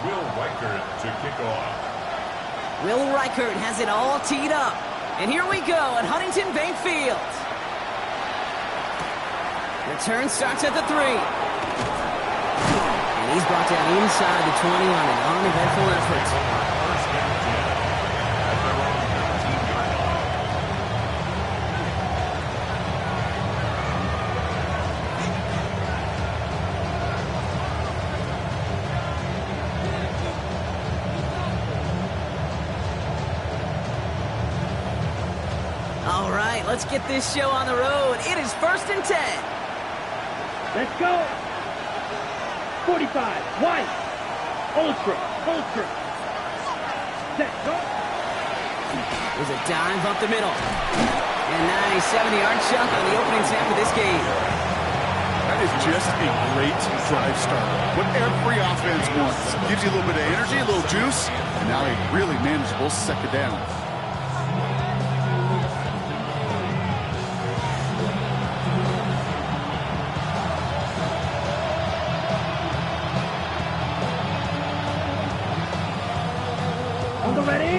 Will Reichert to kick off. Will Reichert has it all teed up. And here we go at Huntington Bank Field. Return starts at the 3. And he's brought down inside the 20 on an uneventful effort. All right, let's get this show on the road. It is 1st and 10. Let's go. 45, White. Ultra. Set, go. There's a dive up the middle. And 97-yard chunk on the opening snap of this game. That is just a great drive start. What every offense wants. Gives you a little bit of energy, a little juice, and now a really manageable second down.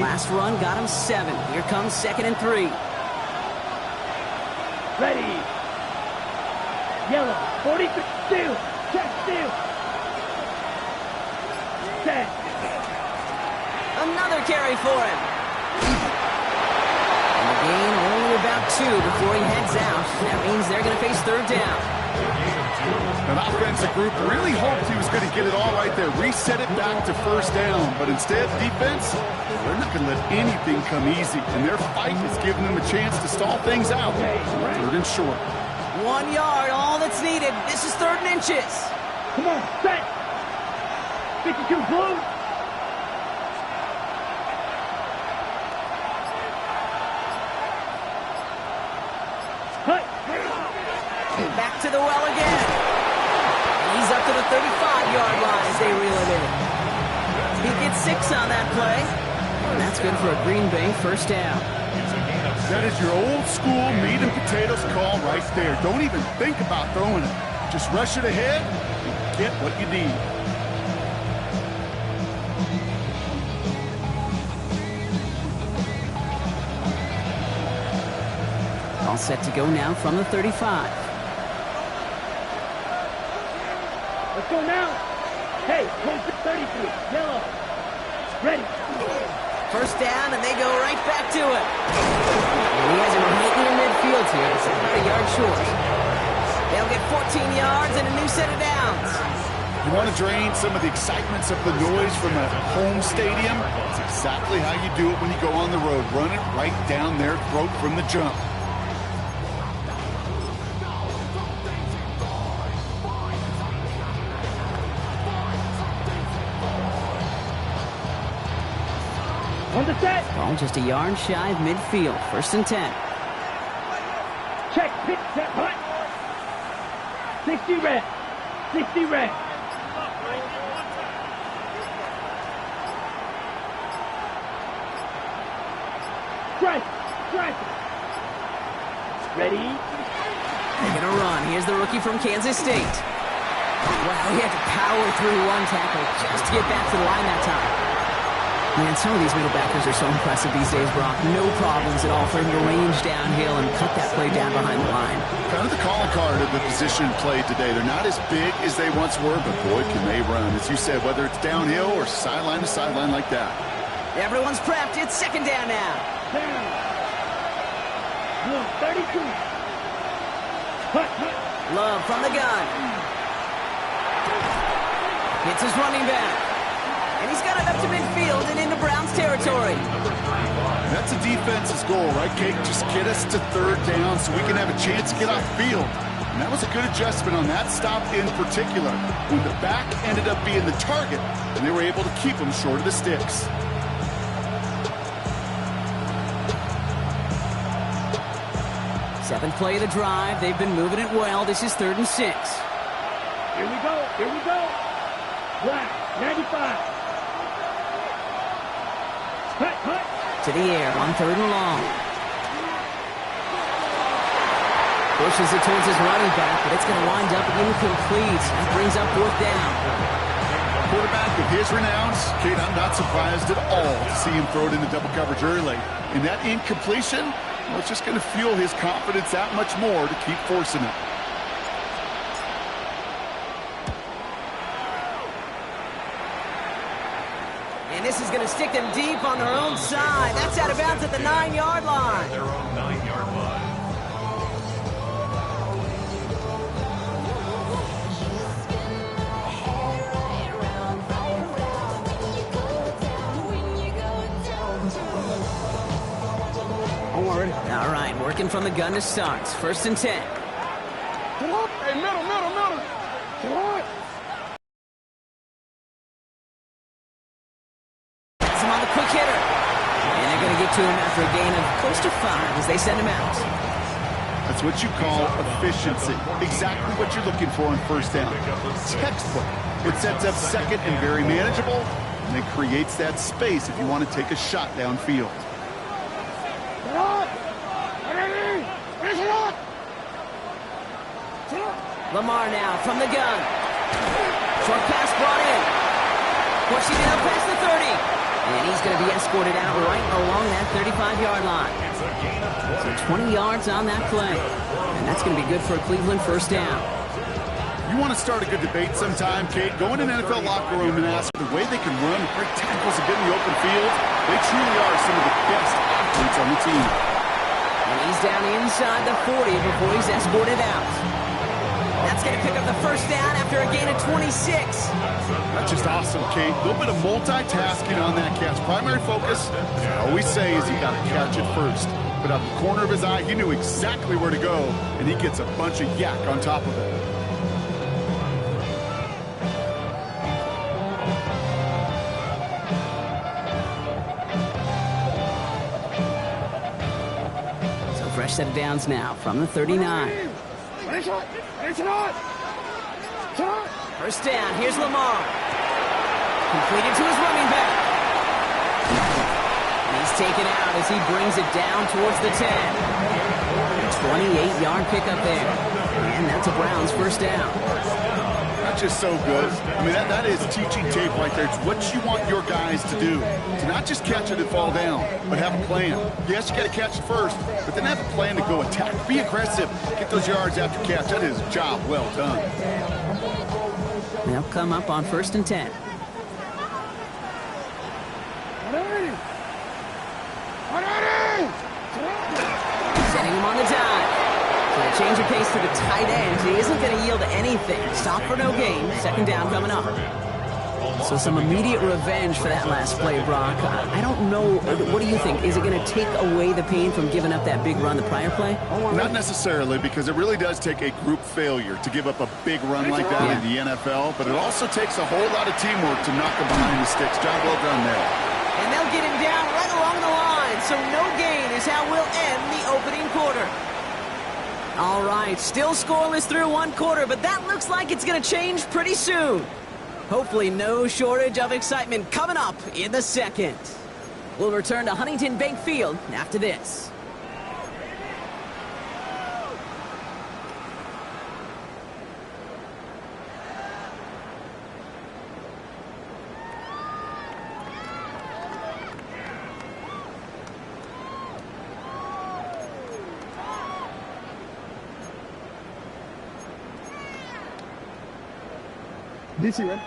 Last run got him 7. Here comes 2nd and 3. Ready. Yellow. 43. Steal. Check. Steal. Set. Another carry for him. And the gain only about 2 before he heads out. That means they're going to face 3rd down. An offensive group really hoped he was going to get it all right there. Reset it back to 1st down. But instead, defense, they're not going to let anything come easy. And their fight is giving them a chance to stall things out. 3rd and short. 1 yard, all that's needed. This is 3rd and inches. Come on, set. 52 blue. Hut. Back to the well again. He's up to the 35-yard line as they reel it in. He gets 6 on that play. And that's good for a Green Bay 1st down. That is your old school meat and potatoes call right there. Don't even think about throwing it. Just rush it ahead and get what you need. All set to go now from the 35. Let's go now. Hey, 33. Yellow. Ready. 1st down, and they go right back to it. And he has him right near midfield here. It's about a yard short. They'll get 14 yards and a new set of downs. You want to drain some of the excitements of the noise from a home stadium? It's exactly how you do it when you go on the road. Run it right down their throat from the jump. On the set. Ball just a yard shy of midfield. 1st and 10. Check, pitch, set, hut. 60 red. 60 red. Strike. Ready. They're going to run. Here's the rookie from Kansas State. Wow, he had to power through 1 tackle just to get back to the line that time. Man, some of these middle backers are so impressive these days, Brock. No problems at all for him to range downhill and cut that play down behind the line. Kind of the calling card of the position played today. They're not as big as they once were, but boy, can they run. As you said, whether it's downhill or sideline to sideline like that. Everyone's prepped. It's 2nd down now. Down. Blue, 32. Hut. Love from the gun. Hits his running back. And he's got it up to midfield and into Browns territory. That's a defense's goal, right, Kate? Just get us to 3rd down so we can have a chance to get off the field. And that was a good adjustment on that stop in particular, when the back ended up being the target, and they were able to keep him short of the sticks. Seventh play of the drive. They've been moving it well. This is 3rd and 6. Here we go. Black, 95. Hut. To the air on 3rd and long. Pushes it towards his running back, but it's going to wind up incomplete. That brings up 4th down. quarterback of his renowns, Kate, I'm not surprised at all to see him throw it into double coverage early. And that incompletion, well, it's just going to fuel his confidence that much more to keep forcing it. And this is going to stick them deep on their own side. That's out of bounds at the 9-yard line. Their own 9-yard line. All right, working from the gun to start. 1st and 10. Hey, middle. Come on. That's him on the quick hitter. And they're going to get to him after a gain of close to 5 as they send him out. That's what you call efficiency. Exactly what you're looking for on 1st down. Textbook. It sets up 2nd and very manageable, and it creates that space if you want to take a shot downfield. Lamar now from the gun. Short pass brought in. Pushing it up past the 30. And he's going to be escorted out right along that 35-yard line. So 20 yards on that play. And that's going to be good for a Cleveland 1st down. You want to start a good debate sometime, Kate? Go in an NFL locker room and ask the way they can run, break tackles, and get in the open field. They truly are some of the best athletes on the team. And he's down inside the 40 before he's escorted out. That's going to pick up the 1st down after a gain of 26. That's just awesome, Kate. A little bit of multitasking on that catch. Primary focus, as I always say, is you got to catch it first. But out the corner of his eye, he knew exactly where to go, and he gets a bunch of yak on top of it. So fresh set of downs now from the 39. 1st down, here's Lamar. Completed to his running back. And he's taken out as he brings it down towards the 10. 28-yard pickup there. And that's a Browns 1st down. That's just so good. I mean, that is teaching tape right there. It's what you want your guys to do. To not just catch it and fall down, but have a plan. Yes, you got to catch it first, but then have a plan to go attack. Be aggressive. Get those yards after catch. That is a job well done. They'll come up on 1st and 10. Setting him on the dive. So a change of pace to the tight end. He isn't going to yield anything. Stop for no gain. 2nd down coming up. So some immediate revenge for that last play, Brock. I don't know. What do you think? Is it going to take away the pain from giving up that big run the prior play? Not necessarily, because it really does take a group failure to give up a big run like that in the NFL. But it also takes a whole lot of teamwork to knock him behind the sticks. Job well done there. And they'll get him down right along the line. So no gain is how we'll end the opening quarter. All right, still scoreless through 1 quarter, but that looks like it's going to change pretty soon. Hopefully no shortage of excitement coming up in the 2nd. We'll return to Huntington Bank Field after this.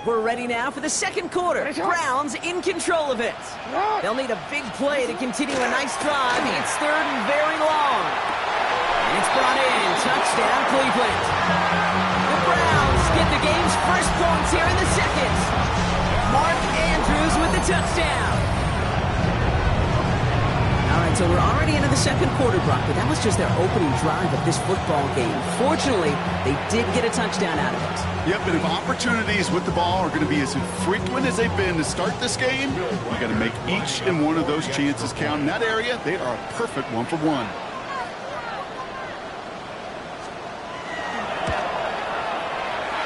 We're ready now for the 2nd quarter. Browns in control of it. They'll need a big play to continue a nice drive. It's 3rd and very long. And it's brought in. Touchdown, Cleveland. The Browns get the game's first points here in the 2nd. Mark Andrews with the touchdown. All right, so we're already into the 2nd quarter, Brock, but that was just their opening drive of this football game. Fortunately, they did get a touchdown out of it. Yep, and if opportunities with the ball are going to be as frequent as they've been to start this game, you got to make each and one of those chances count. In that area, they are a perfect 1-for-1.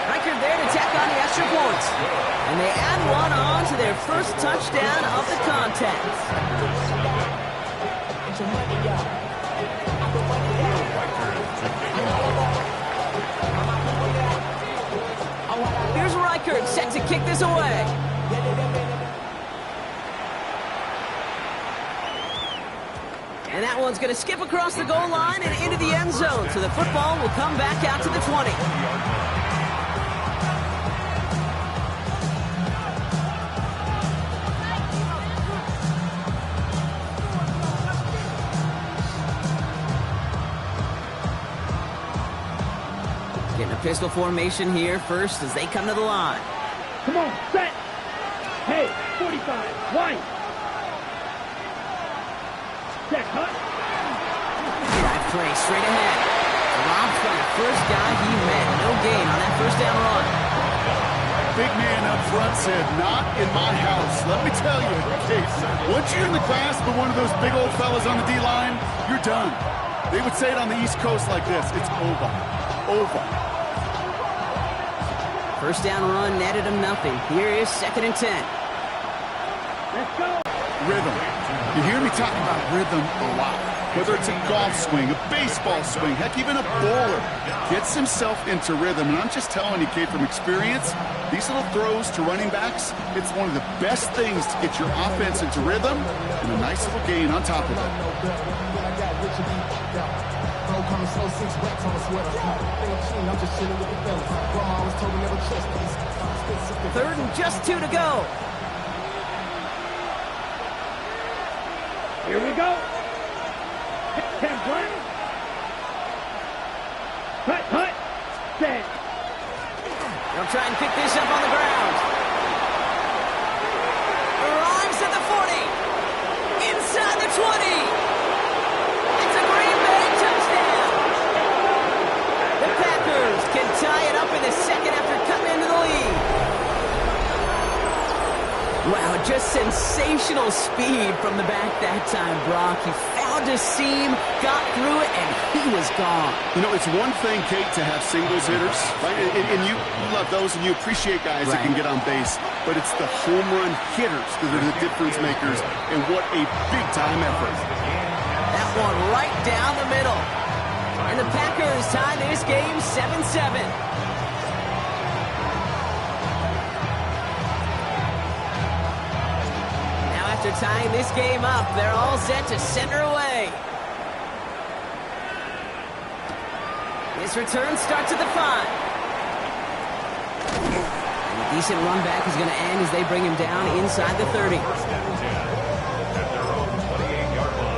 Record there to tack on the extra points. And they add one on to their first touchdown of the contest. Packard set to kick this away. And that one's going to skip across the goal line and into the end zone. So the football will come back out to the 20. Getting a pistol formation here first as they come to the line. Come on, set. Hey, 45, white. Check, hut. Drive play straight ahead. Dropped by the first guy he met. No gain on that first down run. Big man up front said, not in my house. Let me tell you, Case, once you're in the grasp of one of those big old fellas on the D-line, you're done. They would say it on the East Coast like this. It's over. Over. First down run netted him nothing. Here is 2nd and 10. Let's go. Rhythm. You hear me talk about rhythm a lot. Whether it's a golf swing, a baseball swing, heck, even a bowler gets himself into rhythm. And I'm just telling you, Kate, from experience, these little throws to running backs, it's one of the best things to get your offense into rhythm and a nice little gain on top of it. Third and just 2 to go. Here we go. 10 play. Hut. Set. They'll try and pick this up on the ground. Arrives at the 40. Inside the 20. It's a Green Bay touchdown. The Packers can tie it up in the second after cutting into the lead. Wow, just sensational speed from the back that time, Brock. He found a seam, got through it, and he was gone. You know, it's one thing, Kate, to have singles hitters, right? And you love those, and you appreciate guys that can get on base. But it's the home run hitters that are the difference makers, and what a big-time effort. That one right down the middle. And the Packers tie this game 7-7. After tying this game up, they're all set to center away. This return starts at the 5. And a decent run back is going to end as they bring him down inside the 30. First and 10 at their own 28-yard line.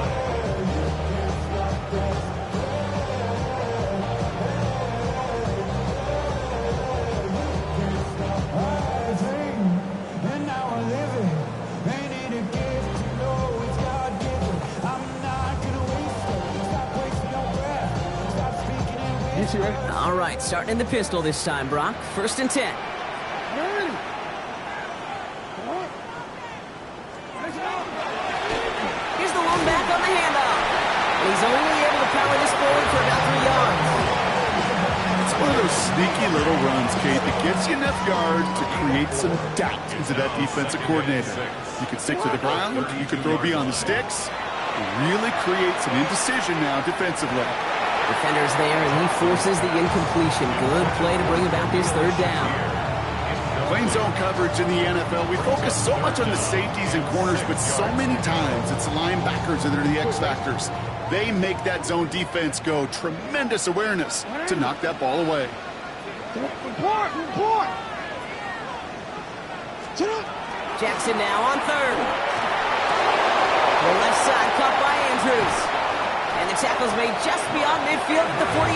All right, starting in the pistol this time, Brock. 1st and 10. Here's the one back on the handoff. He's only able to power this forward for about 3 yards. It's one of those sneaky little runs, Kate, that gets you enough yards to create some doubt into that defensive coordinator. You can stick to the ground, you can throw beyond the sticks, and really create some indecision now defensively. Defender's there, and he forces the incompletion. Good play to bring about this 3rd down. Playing zone coverage in the NFL, we focus so much on the safeties and corners, but so many times it's the linebackers that are the X factors. They make that zone defense go. Tremendous awareness to knock that ball away. Report. Jackson now on 3rd. The left side caught by Andrews. And the tackle's made just beyond midfield at the 48.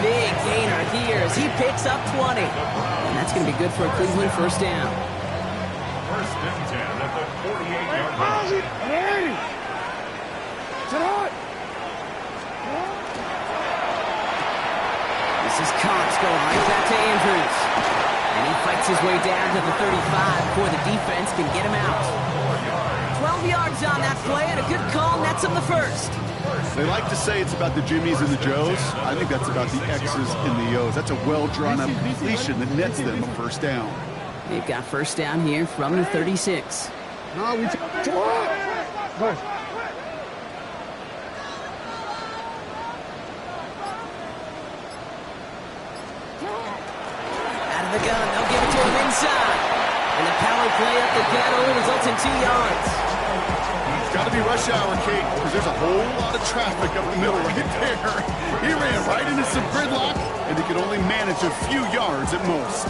Big gainer here as he picks up 20. And that's going to be good for a Cleveland 1st down. First and 10 at the 48-yard line. Hey! This is Cox going right back to Andrews. And he fights his way down to the 35 before the defense can get him out. 12 yards on that play, and a good call nets him the 1st. They like to say it's about the Jimmies and the Joes. I think that's about the X's and the O's. That's a well-drawn-up completion that nets them a 1st down. They've got 1st down here from the 36. No, we go. Out of the gun, they'll play up the gut only results in 2 yards. It's got to be rush hour, Kate, because there's a whole lot of traffic up the middle right there. He ran right into some gridlock, and he could only manage a few yards at most.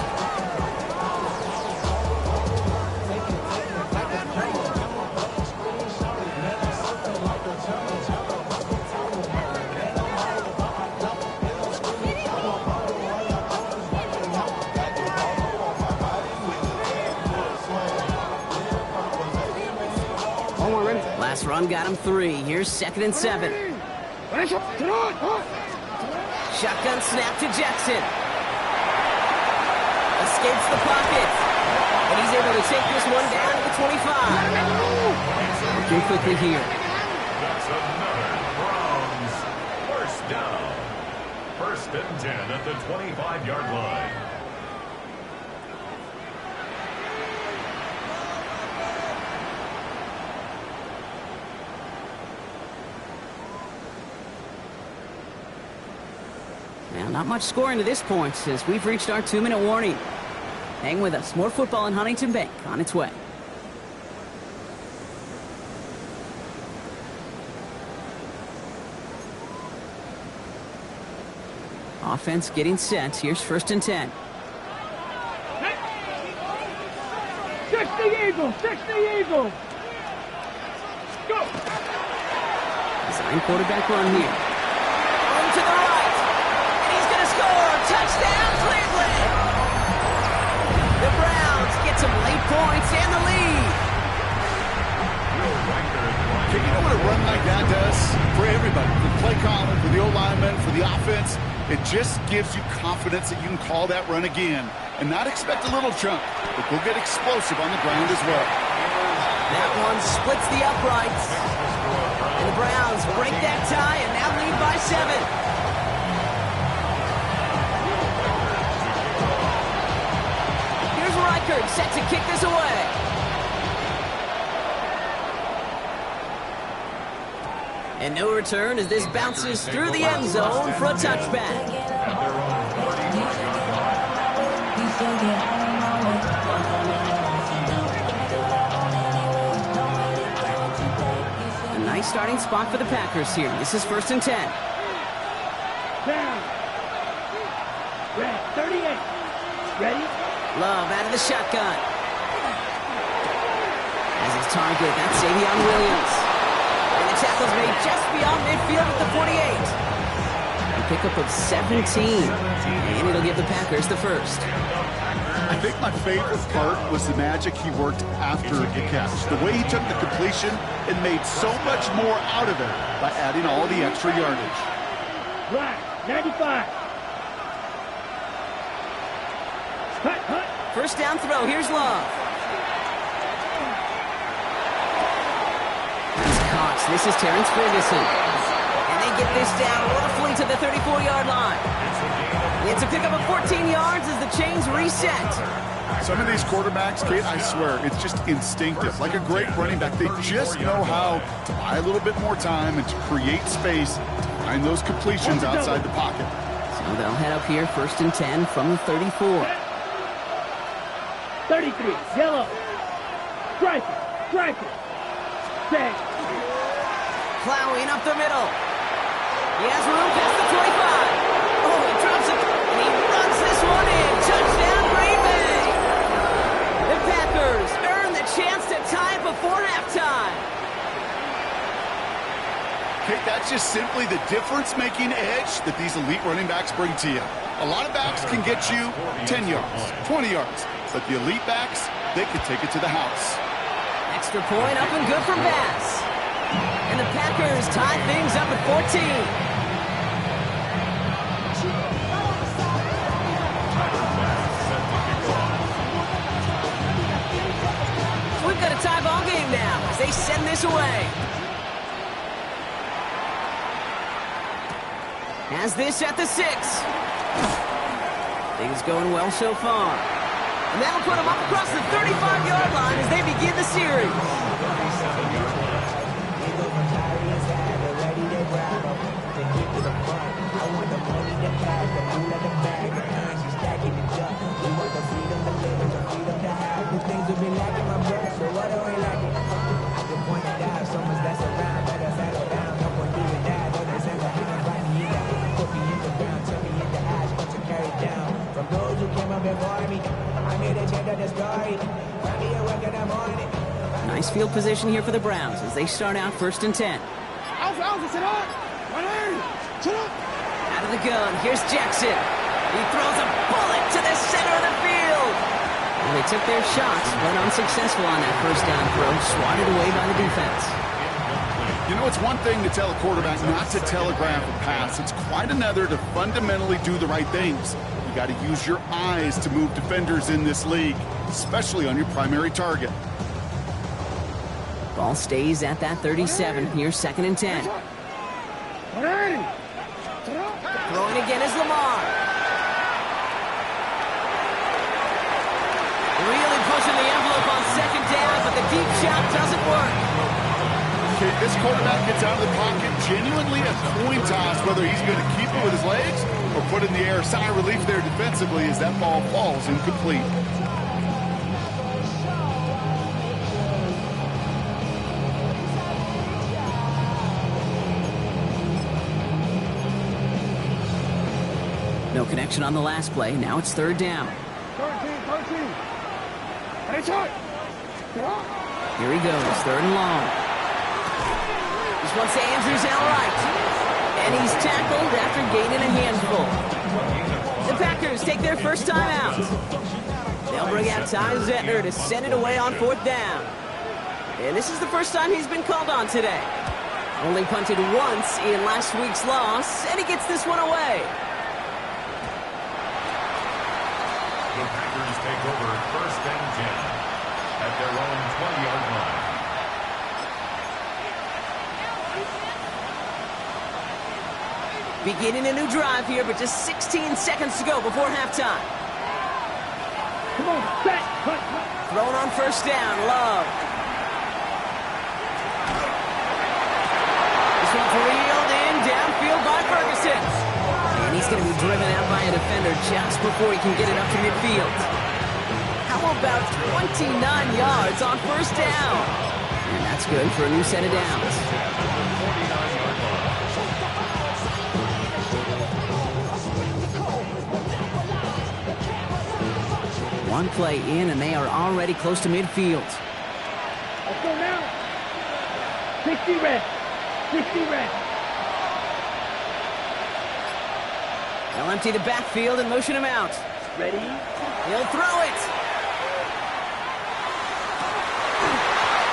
Last run got him 3. Here's 2nd and 7. Shotgun snap to Jackson. Escapes the pocket. And he's able to take this one down to the 25. Working quickly here. That's another Browns first down. 1st and 10 at the 25-yard line. Now, not much scoring to this point as we've reached our 2-minute warning. Hang with us. More football in Huntington Bank on its way. Offense getting set. Here's 1st and 10. 60 Eagles! 60 Eagles! Go! Design quarterback run here. Home to the right. And he's going to score. Touchdown, Cleveland! The Browns get some late points and the lead. Okay, you know what a run like that does for everybody? For the play calling, for the O-lineman, for the offense. It just gives you confidence that you can call that run again and not expect a little chunk, but go get explosive on the ground as well. That one splits the uprights. And the Browns break that tie and now lead by 7. Here's Reichard set to kick this away. And no return as this bounces through the end zone for a touchback. A nice starting spot for the Packers here. This is 1st and 10. Down. Red, 38. Ready? Love out of the shotgun. As his target, that's Savion Williams. And the tackle's made just beyond midfield at the 48. A pickup of 17. And it'll give the Packers the first. I think my favorite part was the magic he worked after the catch. The way he took the completion and made so much more out of it by adding all the extra yardage. Right, 95. Hut. First down throw. Here's Love. That's Cox. This is Terrence Ferguson. And they get this down roughly to the 34-yard line. It's a pickup of 14 yards as the chains reset. Some of these quarterbacks, Kate, I swear, it's just instinctive. Like a great running back, they just know how to buy a little bit more time and to create space to find those completions outside the pocket. So they'll head up here, 1st and 10 from the 34. 33, yellow. Strike it. Stay. Plowing up the middle. He has room past the 25. Oh, he drops it, and he runs this one in. Touchdown, Green Bay. The Packers earn the chance to tie it before halftime. Kate, that's just simply the difference-making edge that these elite running backs bring to you. A lot of backs can get you 10 yards, 20 yards, but the elite backs, they can take it to the house. Extra point up and good from Bass. And the Packers tie things up at 14. We've got a tie ball game now as they send this away. Has this at the 6. Things going well so far. And that'll put them up across the 35-yard line as they begin the series. Things have been lacking. Nice field position here for the Browns as they start out 1st and 10. Out of the gun, here's Jackson. He throws a bullet to the center of the field. And they took their shots, but unsuccessful on that first down throw, swatted away by the defense. You know, it's one thing to tell a quarterback not to telegraph a pass. It's quite another to fundamentally do the right things. You got to use your eyes to move defenders in this league, especially on your primary target. Ball stays at that 37. Here's 2nd and 10. Throwing again is Lamar. Really pushing the envelope on 2nd down, but the deep shot doesn't work. Okay, this quarterback gets out of the pocket, genuinely a coin toss whether he's going to keep it with his legs or put it in the air. Sigh of relief there defensively as that ball falls incomplete. No connection on the last play. Now it's 3rd down. 13. Here he goes, 3rd and long. This one's to Andrews outright. And he's tackled after gaining a handful. The Packers take their first time out. They'll bring out Ty Zentner to send it away on 4th down. And this is the first time he's been called on today. Only punted once in last week's loss, and he gets this one away. The Packers take over 1st and 10 at their own 20-yard line. Beginning a new drive here, but just 16 seconds to go before halftime. Come on, set, cut. Thrown on 1st down, Love. This one's reeled in downfield by Ferguson. And he's going to be driven out by a defender just before he can get it up to midfield. How about 29 yards on 1st down? And that's good for a new set of downs. One play in, and they are already close to midfield. Let's go now. 60 red. 60 red. They'll empty the backfield and motion him out. Ready? He'll throw it.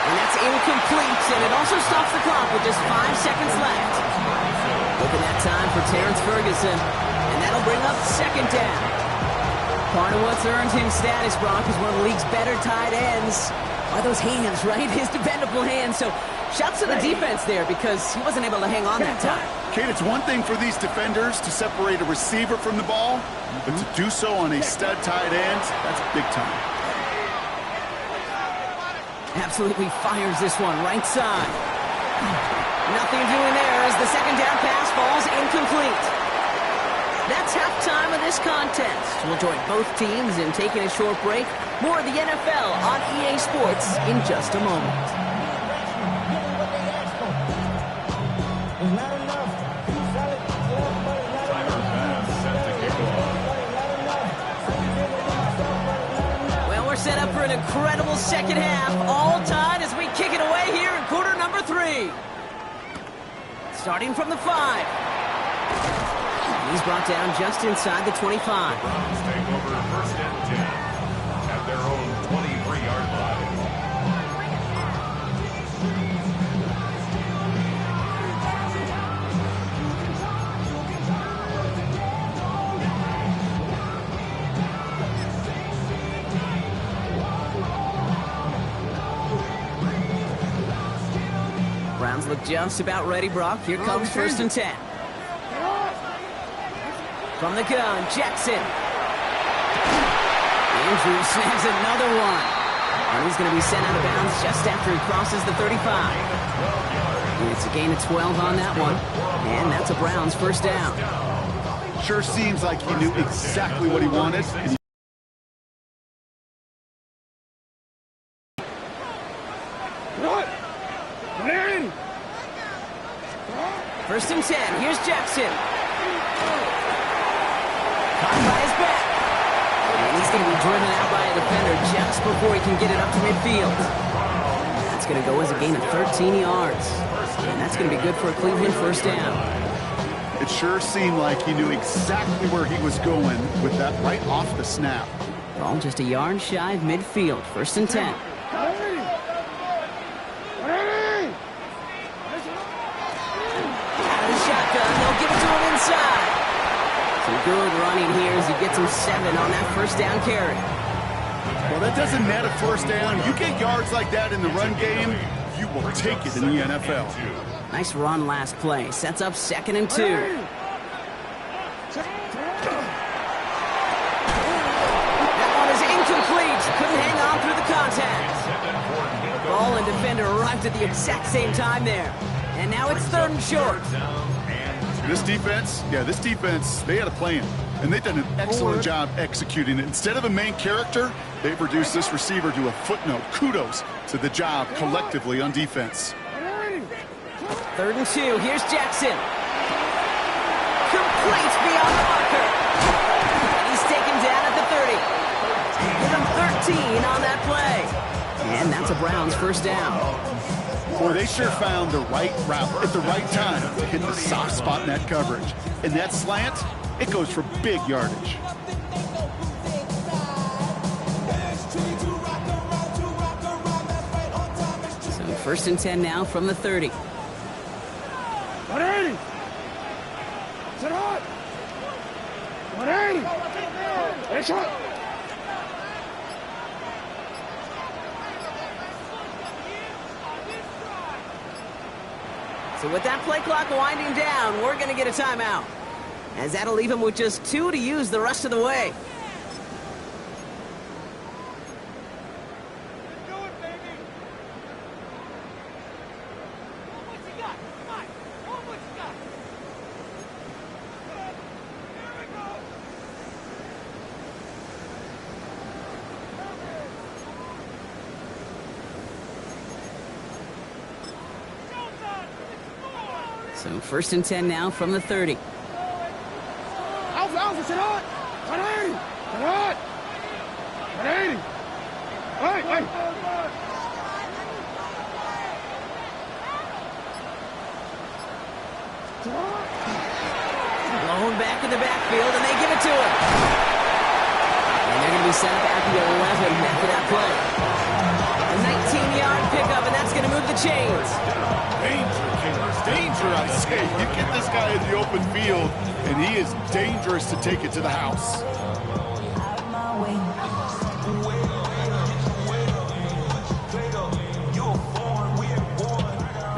And that's incomplete, and it also stops the clock with just 5 seconds left. Looking at time for Terrence Ferguson, and that'll bring up 2nd down. Part of what's earned him status, Brock, is one of the league's better tight ends. Are those hands, right? His dependable hands. So shouts to the defense there because he wasn't able to hang on that time. Kate, it's one thing for these defenders to separate a receiver from the ball, but to do so on a stud tight end, that's big time. Absolutely fires this one right side. Nothing doing there as the 2nd down pass falls incomplete. That's halftime of this contest. We'll join both teams in taking a short break. More of the NFL on EA Sports in just a moment. Well, we're set up for an incredible second half. All tied as we kick it away here in quarter number 3. Starting from the 5. He's brought down just inside the 25. The Browns take over 1st and 10 at their own 23-yard line. Browns look just about ready, Brock. Here comes 1st and 10. From the gun, Jackson. Andrews snags another one. And he's going to be sent out of bounds just after he crosses the 35. And it's a gain of 12 on that one. And that's a Browns 1st down. Sure seems like he knew exactly what he wanted. First and 10. Here's Jackson. Caught by his back. And he's going to be driven out by a defender just before he can get it up to midfield. That's going to go as a gain of 13 yards. And that's going to be good for a Cleveland first down. It sure seemed like he knew exactly where he was going with that right off the snap. Ball just a yard shy of midfield. First and 10. Out of the shotgun. They'll give it to him inside. Some good running here as he gets him 7 on that first down carry. Well, that doesn't net a first down. You get yards like that in the run game, you will take it in the NFL. Nice run last play. Sets up 2nd and 2. That one is incomplete. Couldn't hang on through the contact. Ball and defender arrived at the exact same time there. And now it's 3rd and short. This defense, they had a plan. And they've done an excellent job executing it. Instead of a main character, they've reduced this receiver to a footnote. Kudos to the job collectively on defense. 3rd and 2. Here's Jackson. Complete beyond the marker. And he's taken down at the 30. Give him 13 on that play. And that's a Browns first down. Boy, they sure found the right route at the right time to hit the soft spot in that coverage. And that slant, it goes for big yardage. So 1st and 10 now from the 30. 180. Sit hot. 180. It's hot. So with that play clock winding down, we're going to get a timeout, as that'll leave him with just 2 to use the rest of the way. So 1st and 10 now from the 30. Alpha, sit hot. 180. Sit hot. 180. Hey. Blown back in the backfield, and they give it to him. And they're going to be set up at the 11 after that play. A 19-yard pickup, and that's going to move the chains. Danger, I say. You get this guy in the open field, and he is dangerous to take it to the house.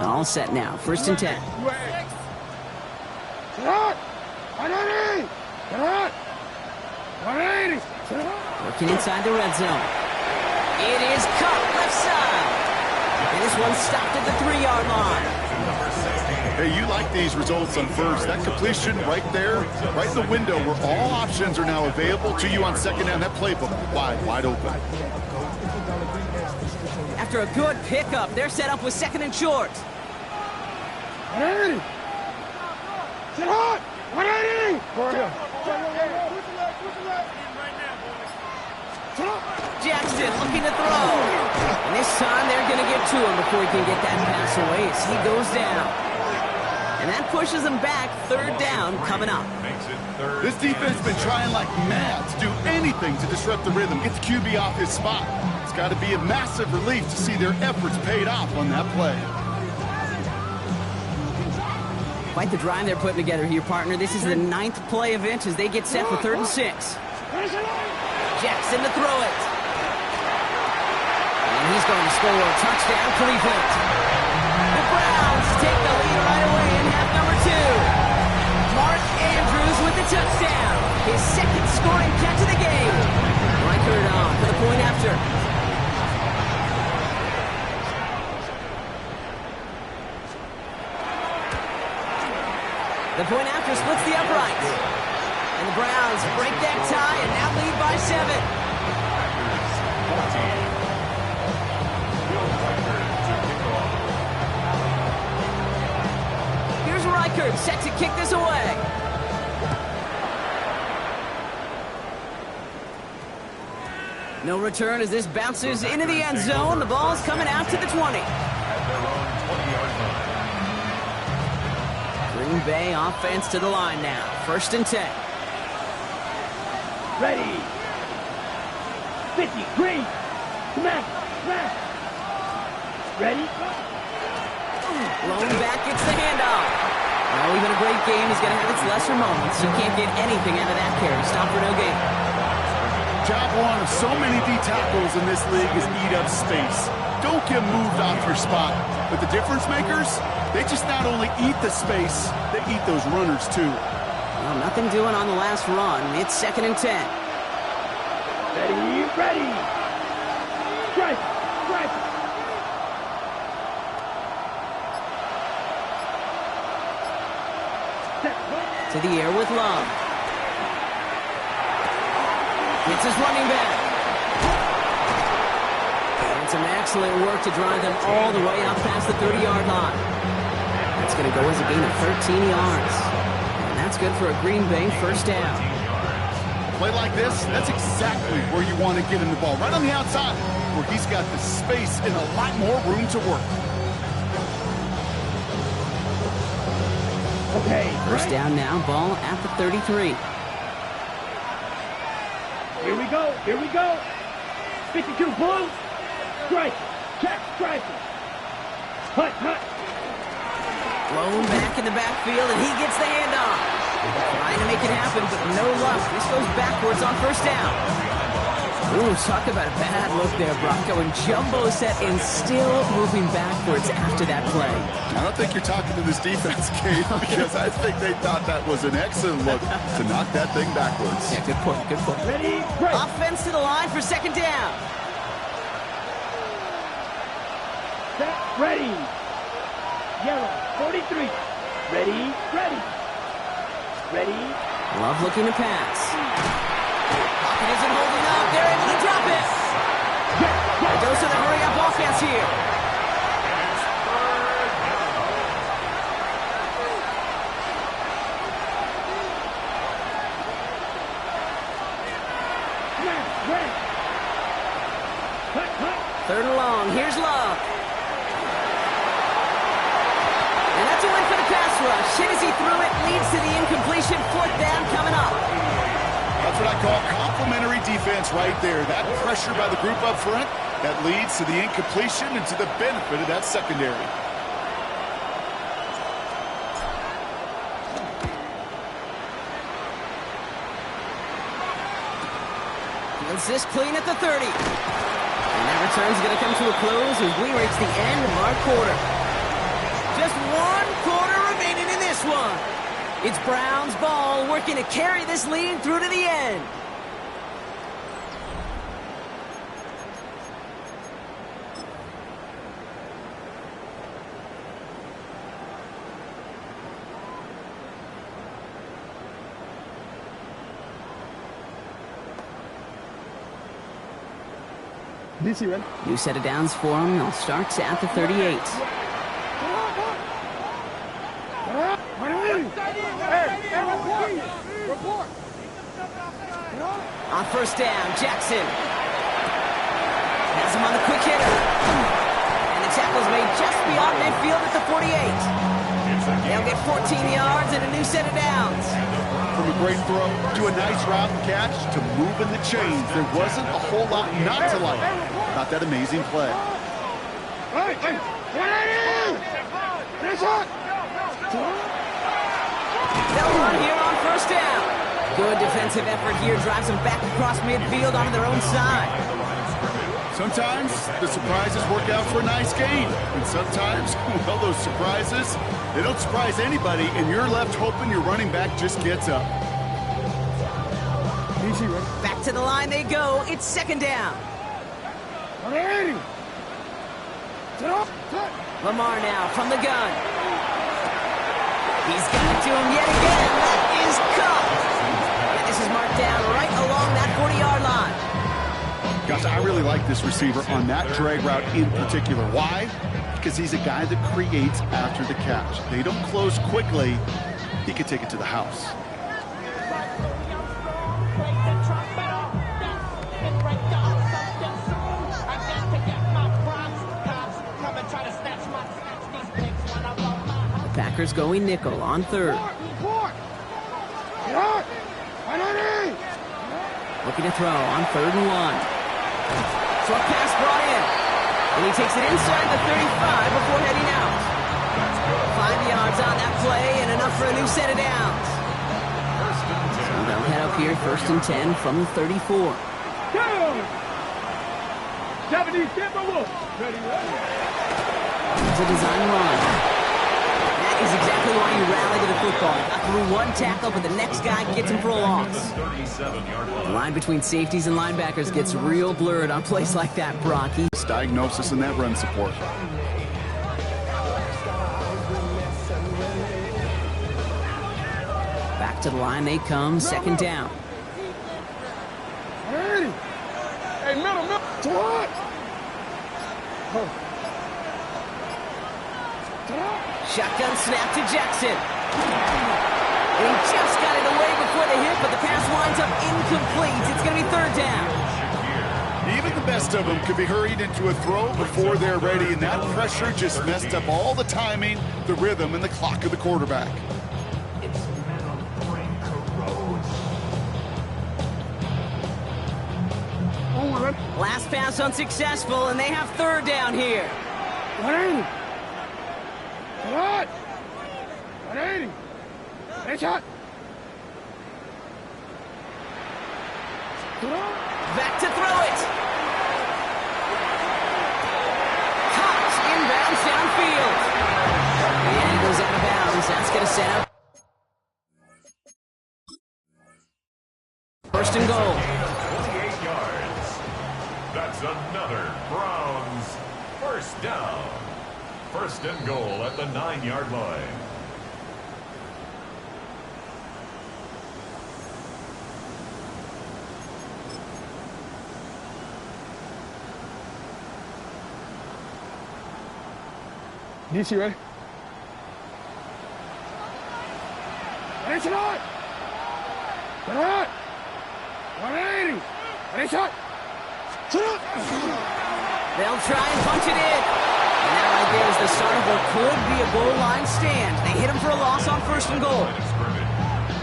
All set now. 1st and 10. Sit hot. 180. Sit hot. 180. Sit hot. Working inside the red zone. It is caught left side. And this one stopped at the 3-yard line. Hey, you like these results on first. That completion right there, right in the window where all options are now available to you on 2nd down. That playbook wide open. After a good pickup, they're set up with 2nd and short. 180. Sit hot. 180. Jackson looking to throw. And this time they're going to get to him before he can get that pass away as he goes down. And that pushes them back. 3rd down coming up. This defense has been trying like mad to do anything to disrupt the rhythm, get the QB off his spot. It's got to be a massive relief to see their efforts paid off on that play. Quite the drive they're putting together here, partner. This is the 9th play event as they get set for 3rd and 6. Jackson to throw it. And he's going to score a touchdown, Cleveland. The Browns take the lead right away in half number 2. Mark Andrews with the touchdown. His 2nd scoring catch of the game. Reichert on for the point after. The point after splits the uprights. And the Browns break that tie and now lead by 7. Beckard set to kick this away. No return as this bounces into the end zone. The ball's coming out to the 20. At their own 20-yard line. Green Bay offense to the line now. 1st and 10. Ready. 50, green. Smash, smash. Ready. Blown back gets the handoff. Well, even a great game is going to have its lesser moments. You can't get anything out of that carry. Stop for no gain. Job one of so many D tackles in this league is eat up space. Don't get moved off your spot. But the difference makers, they just not only eat the space, they eat those runners too. Well, nothing doing on the last run. It's 2nd and 10. Ready, ready. Strike, strike. To the air with Love. It's his running back. And some excellent work to drive them all the way out past the 30-yard line. That's going to go as a gain of 13 yards. And that's good for a Green Bay 1st down. Play like this, that's exactly where you want to get him the ball. Right on the outside, where he's got the space and a lot more room to work. Okay. 1st down now, ball at the 33. Here we go, here we go. 52, blue. Strike, check, strike. Hut, hut. Blown back in the backfield, and he gets the handoff. Trying to make it happen, but no luck. This goes backwards on 1st down. Ooh, talk about a bad look there, Brock. Going jumbo set and still moving backwards after that play. I don't think you're talking to this defense, Kate, because I think they thought that was an excellent look to knock that thing backwards. Yeah, good point, good point. Ready, break. Offense to the line for 2nd down. Set, ready. Yellow, 43. Ready, ready. Ready. Love looking to pass. Pocket isn't holding up. They're able to drop it. A dose of the hurry-up offense here. Smash, ready. Hut, hut. 3rd and long. Here's Love. And that's a win for the pass rush. Hit as he threw it, leads to the incompletion. 4th down coming up. That's what I call complimentary defense right there. That pressure by the group up front, that leads to the incompletion and to the benefit of that secondary. Fields this clean at the 30. And that return's going to come to a close as we reach the end of our quarter. Just 1 quarter remaining in this one. It's Browns ball working to carry this lead through to the end. DC, ready? New set of downs for him. They'll start at the 38. On 1st down, Jackson has him on the quick hitter. And the tackle's made just beyond midfield at the 48. They'll get 14 yards and a new set of downs. From a great throw to a nice route and catch to moving the chains, there wasn't a whole lot not to like about that amazing play. They'll run here on 1st down. Good defensive effort here drives them back across midfield onto their own side. Sometimes the surprises work out for a nice gain. And sometimes, well, those surprises, they don't surprise anybody, and you're left hoping your running back just gets up. Back to the line they go. It's 2nd down. Lamar now from the gun. He's got it to him yet again. That is caught. And this is marked down right along that 40-yard line. Gosh, I really like this receiver on that drag route in particular. Why? because he's a guy that creates after the catch. They don't close quickly. He could take it to the house. The Packers going nickel on third. Looking to throw on 3rd and 1. Short pass brought in. And he takes it inside the 35 before heading out. 5 yards on that play and enough for a new set of downs. So they'll head up here 1st and 10 from the 34. Japanese Timberwolves. Ready. It's a design run. That is exactly why you rally to the football. Got through one tackle, but the next guy gets him for a loss. The line between safeties and linebackers gets real blurred on plays like that, Brock. Diagnosis and that run support. Back to the line they come, 2nd down. Hey, middle. What? Shotgun snap to Jackson. And he just got it away before the hit, but the pass winds up incomplete. It's going to be 3rd down. Even the best of them could be hurried into a throw before they're ready, and that pressure just messed up all the timing, the rhythm, and the clock of the quarterback. Last pass unsuccessful, and they have 3rd down here. 180. What? 180. Headshot. Back to throw it. Caught inbounds downfield. And he goes out of bounds. That's going to set up 1st and goal. 28 yards. That's another Browns 1st down. 1st and goal at the 9-yard line. DC ready? Ready shot! 180! Ready shot! They'll try and punch it in. And that right there is the start of what could be a goal line stand. They hit him for a loss on 1st and goal.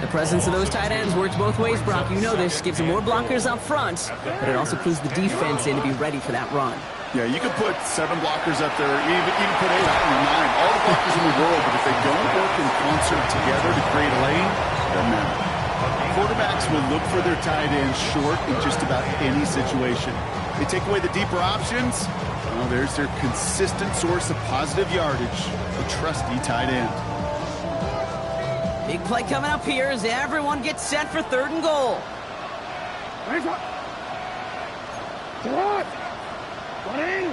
The presence of those tight ends works both ways, Brock. You know this. Gives them more blockers up front, but it also clues the defense in to be ready for that run. Yeah, you could put 7 blockers up there, even put 8 or 9, all the blockers in the world, but if they don't work in concert together to create a lane, it doesn't matter. Quarterbacks will look for their tight ends short in just about any situation. They take away the deeper options, well, there's their consistent source of positive yardage, a trusty tight end. Big play coming up here as everyone gets set for 3rd and goal. Ready shot! 180!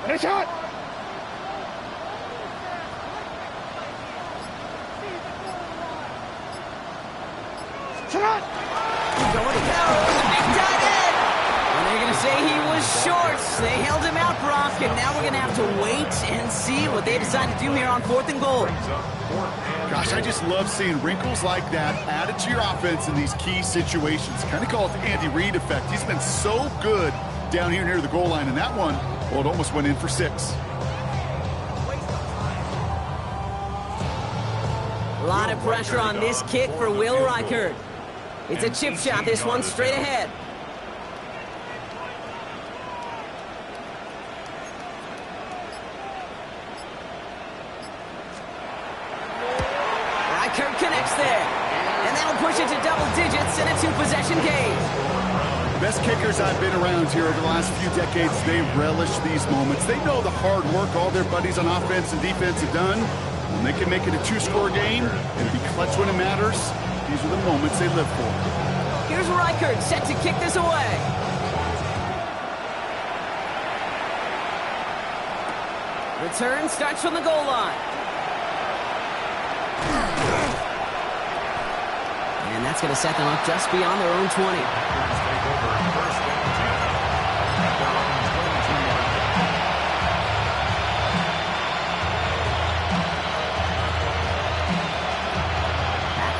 Ready shot! Shot! Going to go. The big tight end. And they're going to say he was short. They held him out, Brock, and now we're going to have to wait and see what they decide to do here on 4th and goal. Gosh, I just love seeing wrinkles like that added to your offense in these key situations. Kind of call it the Andy Reid effect. He's been so good down here near the goal line, and that one, well, it almost went in for 6. A lot of pressure on this kick for Will Reichert. It's a chip shot, this one straight ahead. Reichert connects there. And that'll push it to double digits in a 2-possession game. The best kickers I've been around here over the last few decades, they relish these moments. They know the hard work all their buddies on offense and defense have done. When they can make it a 2-score game and be clutch when it matters, these are the moments they live for. Here's Reichert set to kick this away. Return starts from the goal line. And that's going to set them up just beyond their own 20.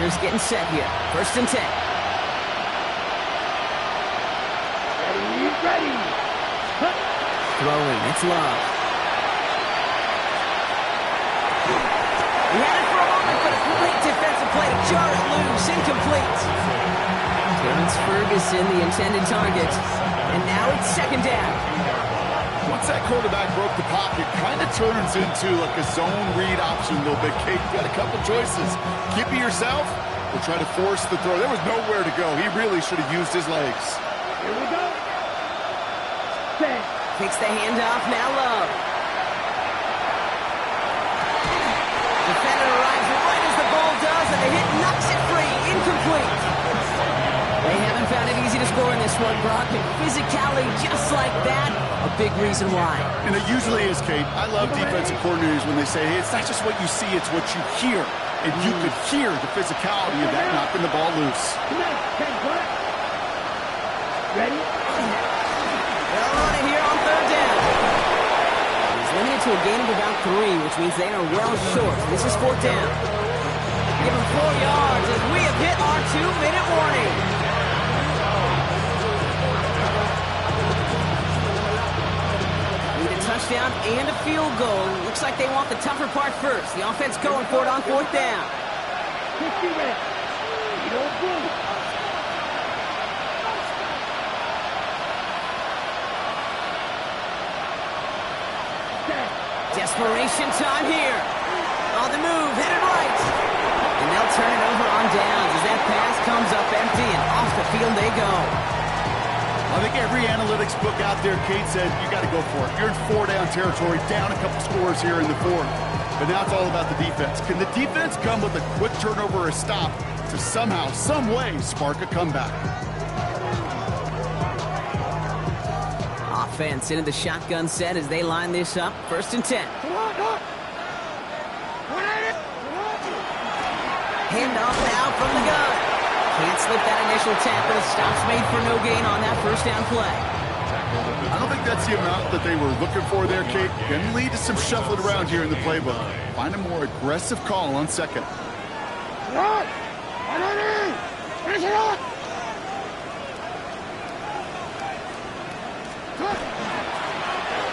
linebackers getting set here. 1st and 10. Ready. Cut. Throwing, it's Love. He had it for a moment, but a great defensive play to jar it loose. Incomplete. Terrence Ferguson, the intended target. And now it's 2nd down. Once that quarterback broke the pocket, kind of turns into like a zone read option a little bit. Kate, you got a couple choices. Keep it yourself or try to force the throw. There was nowhere to go. He really should have used his legs. Here we go. Set. Takes the handoff, now Love. Defender arrives right as the ball does, and the hit knocks it free. Incomplete. They haven't found it easy to score in this one, Brock, and physicality just like that, a big reason why. And it usually is, Kate. I love defensive coordinators when they say, hey, it's not just what you see, it's what you hear. And you could hear the physicality of that knocking the ball loose. Come on, 10 black. Ready? They'll run it here on 3rd down. He's limited to a gain of about 3, which means they are well short. This is 4th down. Give him 4 yards as we have hit our 2-minute warning. Touchdown and a field goal. Looks like they want the tougher part first. The offense going for it on 4th down. 50 reps. You don't move. Desperation time here. On the move, headed right. And they'll turn it over on downs as that pass comes up empty and off the field they go. I think every analytics book out there, Kate said, you got to go for it. You're in 4-down territory, down a couple scores here in the 4th. But now it's all about the defense. Can the defense come with a quick turnover or a stop to somehow, some way, spark a comeback? Offense into the shotgun set as they line this up. 1st and 10. Handoff now from the gun. Can't slip that initial tackle. Stops made for no gain on that 1st down play. I don't think that's the amount that they were looking for there, Kate. Can lead to some shuffling around here in the playbook. Find a more aggressive call on 2nd.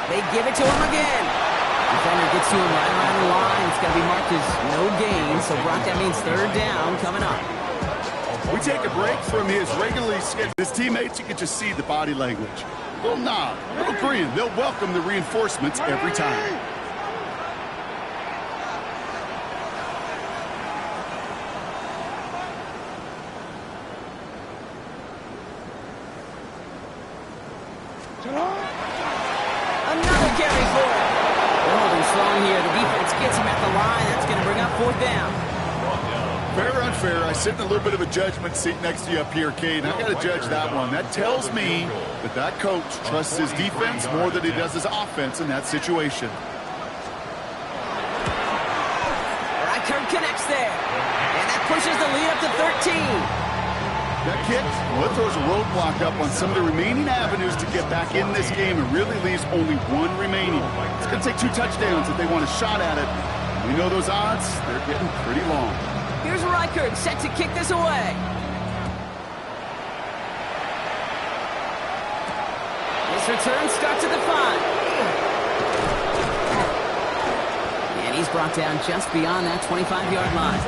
They give it to him again. Defender gets to him right around the line. It's going to be marked as no gain. So, Brock, that means 3rd down coming up. We take a break from his regularly scheduled. His teammates, you can just see the body language. A little nod, a little grin. They'll welcome the reinforcements every time. Another carry forward. They're holding strong here. The defense gets him at the line. That's going to bring up 4th down. Fair or unfair, I sit in a little bit of a judgment seat next to you up here, Cade. I got to judge that one. That tells me that coach trusts his defense more than he does his offense in that situation. Reichard connects there. And that pushes the lead up to 13. That kick, well, it throws a roadblock up on some of the remaining avenues to get back in this game and really leaves only 1 remaining. It's going to take 2 touchdowns if they want a shot at it. We know those odds, they're getting pretty long. Here's Reichard set to kick this away. This return starts at the 5. And he's brought down just beyond that 25-yard line.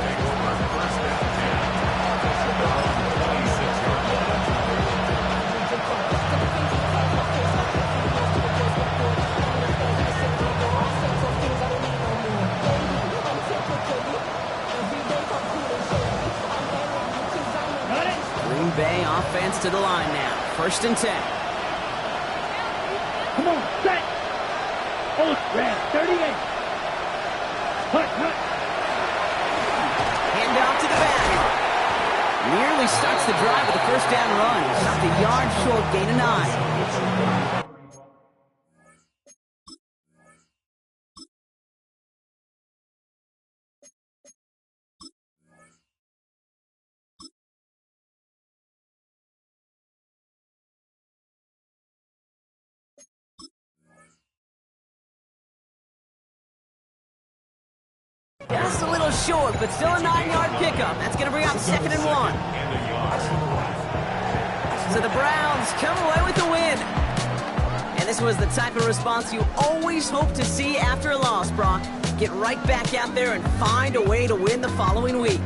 Bay offense to the line now. 1st and 10. Come on, set. Oh, red, 38. Hut. Hand off to the back. Nearly starts the drive with the 1st down run. Stopped a yard short, gain of 9. Just a little short, but still a 9-yard pickup. That's going to bring up 2nd and 1. So the Browns come away with the win. And this was the type of response you always hope to see after a loss, Brock. Get right back out there and find a way to win the following week.